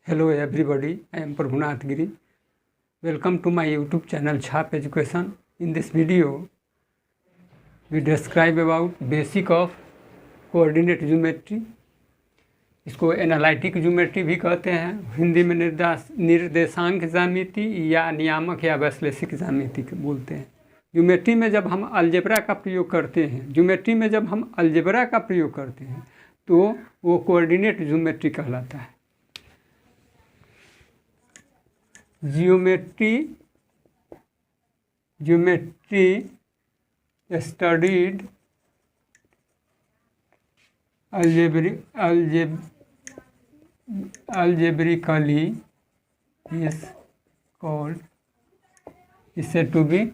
Hello everybody, I am Prabhunath Giri. Welcome to my YouTube channel Chhap Education. In this video, we describe about basic of coordinate geometry. इसको analytic geometry भी कहते हैं, हिंदी में निर्देशांक ज्यामिति या नियामक या वैश्लेषिक ज्यामिति बोलते हैं। ज्योमेट्री में जब हम अलजेब्रा का प्रयोग करते हैं तो वो कोऑर्डिनेट ज्योमेट्री कहलाता है। Geometry studied algebraically is called said to be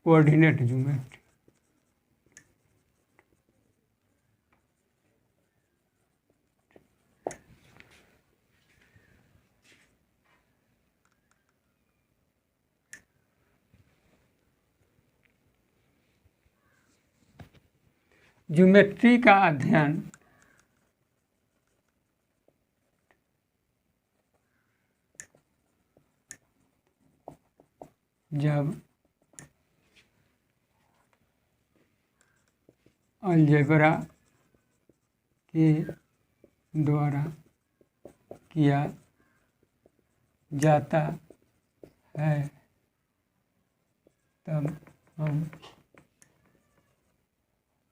coordinate geometry. Geometry का अध्ययन जब अलजेब्रा के द्वारा किया जाता है तब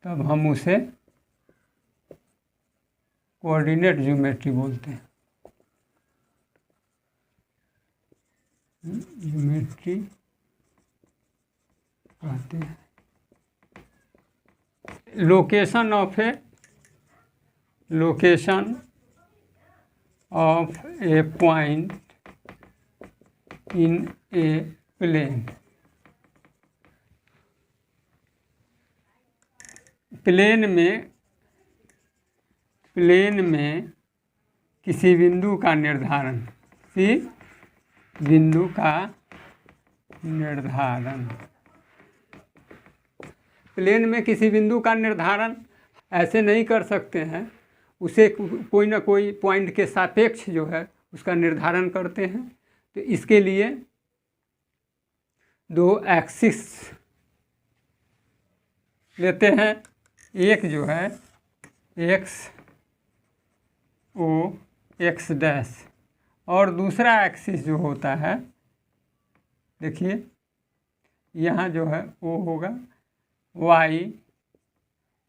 हम उसे कोऑर्डिनेट ज्योमेट्री बोलते हैं। ज्योमेट्री कहते हैं location of a point in a plane. Plane में किसी बिंदु का निर्धारण, प्लेन में किसी बिंदु का निर्धारण ऐसे नहीं कर सकते हैं, उसे कोई ना कोई पॉइंट के सापेक्ष जो है उसका निर्धारण करते हैं। तो इसके लिए दो एक्सिस लेते हैं, एक जो है एक्स ओ एक्स डैश और दूसरा एक्सिस जो होता है, देखिए यहाँ जो है वो होगा वाई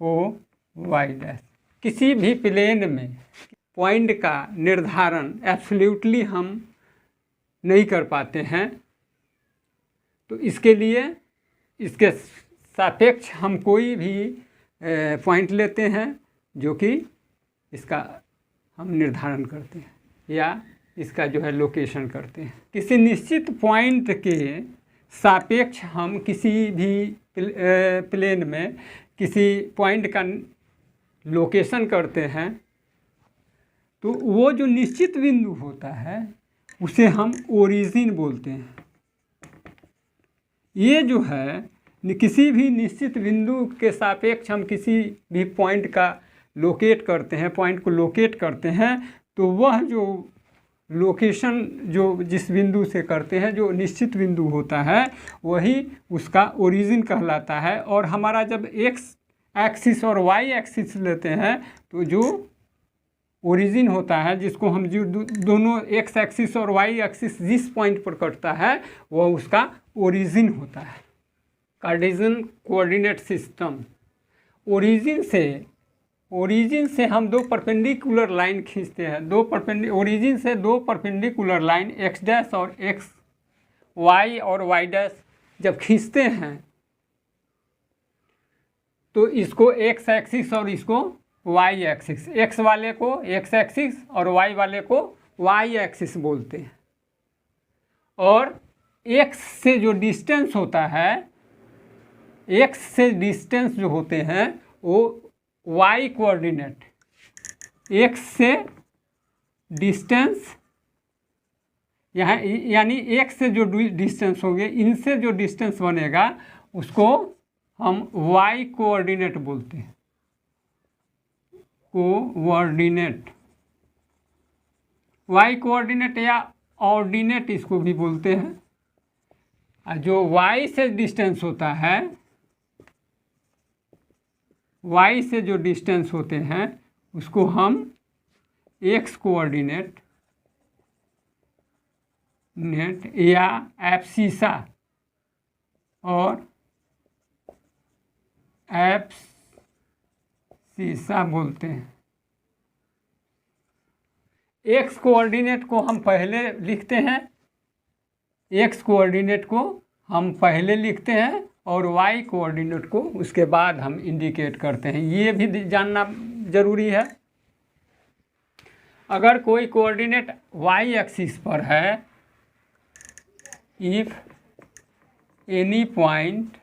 ओ वाई डैश। किसी भी प्लेन में पॉइंट का निर्धारण एब्सोल्युटली हम नहीं कर पाते हैं, तो इसके लिए इसके सापेक्ष हम कोई भी पॉइंट लेते हैं जो कि इसका हम निर्धारण करते हैं या इसका जो है लोकेशन करते हैं। किसी निश्चित पॉइंट के सापेक्ष हम किसी भी प्लेन में किसी पॉइंट का लोकेशन करते हैं, तो वो जो निश्चित बिंदु होता है उसे हम ओरिजिन बोलते हैं। ये जो है किसी भी निश्चित बिंदु के सापेक्ष हम किसी भी पॉइंट का पॉइंट को लोकेट करते हैं, तो वह जो लोकेशन जो जिस बिंदु से करते हैं, जो निश्चित बिंदु होता है, वही उसका ओरिजिन कहलाता है। और हमारा जब एक्स एक्सिस और वाई एक्सिस लेते हैं, तो जो ओरिजिन होता है, जिसको हम जो दोनों एक्स एक्सिस और वाई एक्सिस जिस पॉइंट पर कटता है वह उसका ओरिजिन होता है। कार्टेशियन कोऑर्डिनेट सिस्टम, ओरिजिन से हम दो परपेंडिकुलर लाइन खींचते हैं। ओरिजिन से दो परपेंडिकुलर लाइन एक्स डैश और एक्स वाई और वाई डैश जब खींचते हैं, तो इसको एक्स एक्सिस और इसको वाई एक्सिस, एक्स वाले को एक्स एक्सिस और वाई वाले को वाई एक्सिस बोलते हैं। और एक्स से जो डिस्टेंस होता है, एक्स से डिस्टेंस जो होते हैं वो वाई कोऑर्डिनेट, एक्स से डिस्टेंस यहाँ यानी एक्स से जो डिस्टेंस होंगे, इनसे जो डिस्टेंस बनेगा उसको हम वाई कोऑर्डिनेट बोलते हैं। कोऑर्डिनेट वाई कोऑर्डिनेट या ऑर्डिनेट इसको भी बोलते हैं। जो वाई से डिस्टेंस होता है, वाई से जो डिस्टेंस होते हैं उसको हम एक्स कोऑर्डिनेट या एब्सिसा और एब्सिसा बोलते हैं। एक्स कोऑर्डिनेट को हम पहले लिखते हैं, एक्स कोऑर्डिनेट को हम पहले लिखते हैं और वाई कोऑर्डिनेट को उसके बाद हम इंडिकेट करते हैं। ये भी जानना ज़रूरी है। अगर कोई कोऑर्डिनेट वाई एक्सिस पर है, if any point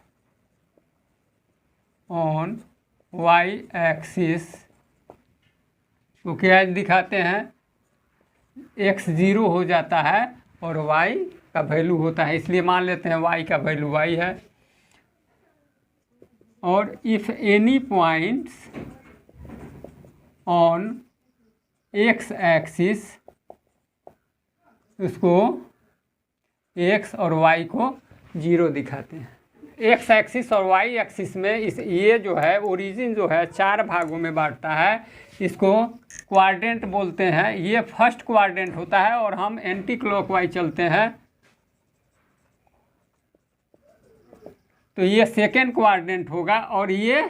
on Y axis, तो क्या दिखाते हैं, एक्स 0 हो जाता है और वाई का वैल्यू होता है, इसलिए मान लेते हैं वाई का वैल्यू वाई है। और if any points on x axis, उसको एक्स और वाई को 0 दिखाते हैं। एक्स एक्सिस और वाई एक्सिस में ये जो है ओरिजिन जो है 4 भागों में बांटता है। इसको क्वाड्रेंट बोलते हैं। ये फर्स्ट क्वाड्रेंट होता है और हम एंटी क्लॉकवाइज चलते हैं, तो ये सेकेंड क्वाड्रेंट होगा। और ये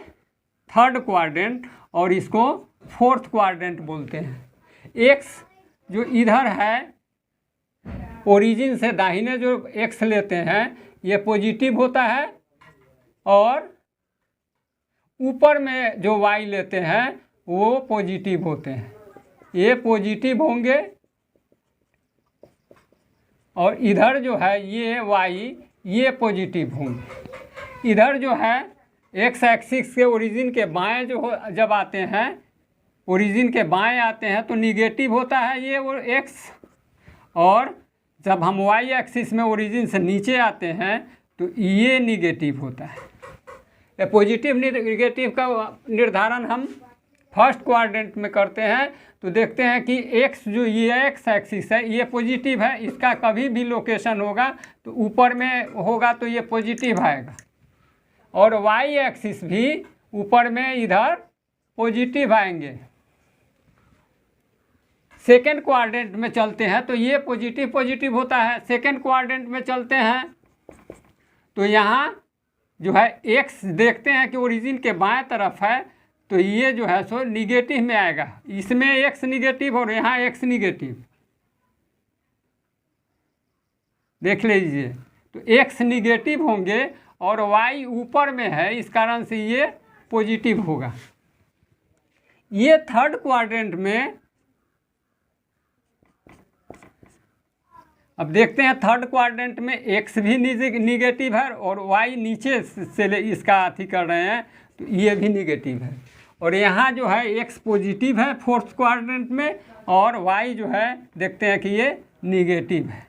थर्ड क्वाड्रेंट, और इसको फोर्थ क्वाड्रेंट बोलते हैं। एक्स जो इधर है, ओरिजिन से दाहिने जो एक्स लेते हैं ये पॉजिटिव होता है, और ऊपर में जो वाई लेते हैं वो पॉजिटिव होते हैं। ये पॉजिटिव होंगे और इधर जो है ये वाई, ये पॉजिटिव होंगे। इधर जो है एक्स एक्सिस के ओरिजिन के बाएं जब आते हैं, ओरिजिन के बाएं आते हैं तो निगेटिव होता है ये एक्स, और जब हम वाई एक्सिस में ओरिजिन से नीचे आते हैं तो ये निगेटिव होता है। ये पॉजिटिव निगेटिव का निर्धारण हम फर्स्ट क्वाड्रेंट में करते हैं। तो देखते हैं कि एक्स जो ये एक्स एक्सिस है ये पॉजिटिव है, इसका कभी भी लोकेशन होगा तो ऊपर में होगा तो ये पॉजिटिव आएगा, और वाई एक्सिस भी ऊपर में इधर पॉजिटिव आएंगे। सेकेंड क्वाड्रेंट में चलते हैं तो ये पॉजिटिव पॉजिटिव होता है। सेकेंड क्वाड्रेंट में चलते हैं तो यहाँ जो है एक्स देखते हैं कि ओरिजिन के बाएं तरफ है, तो ये जो है सो निगेटिव में आएगा। इसमें एक्स निगेटिव और यहाँ एक्स निगेटिव, देख लीजिए। तो एक्स निगेटिव होंगे और वाई ऊपर में है, इस कारण से ये पॉजिटिव होगा। ये थर्ड क्वाड्रेंट में, अब देखते हैं थर्ड क्वाड्रेंट में एक्स भी निगेटिव है और वाई नीचे से इसका अथी कर रहे हैं तो ये भी निगेटिव है। और यहाँ जो है एक्स पॉजिटिव है फोर्थ क्वाड्रेंट में, और वाई जो है देखते हैं कि ये निगेटिव है।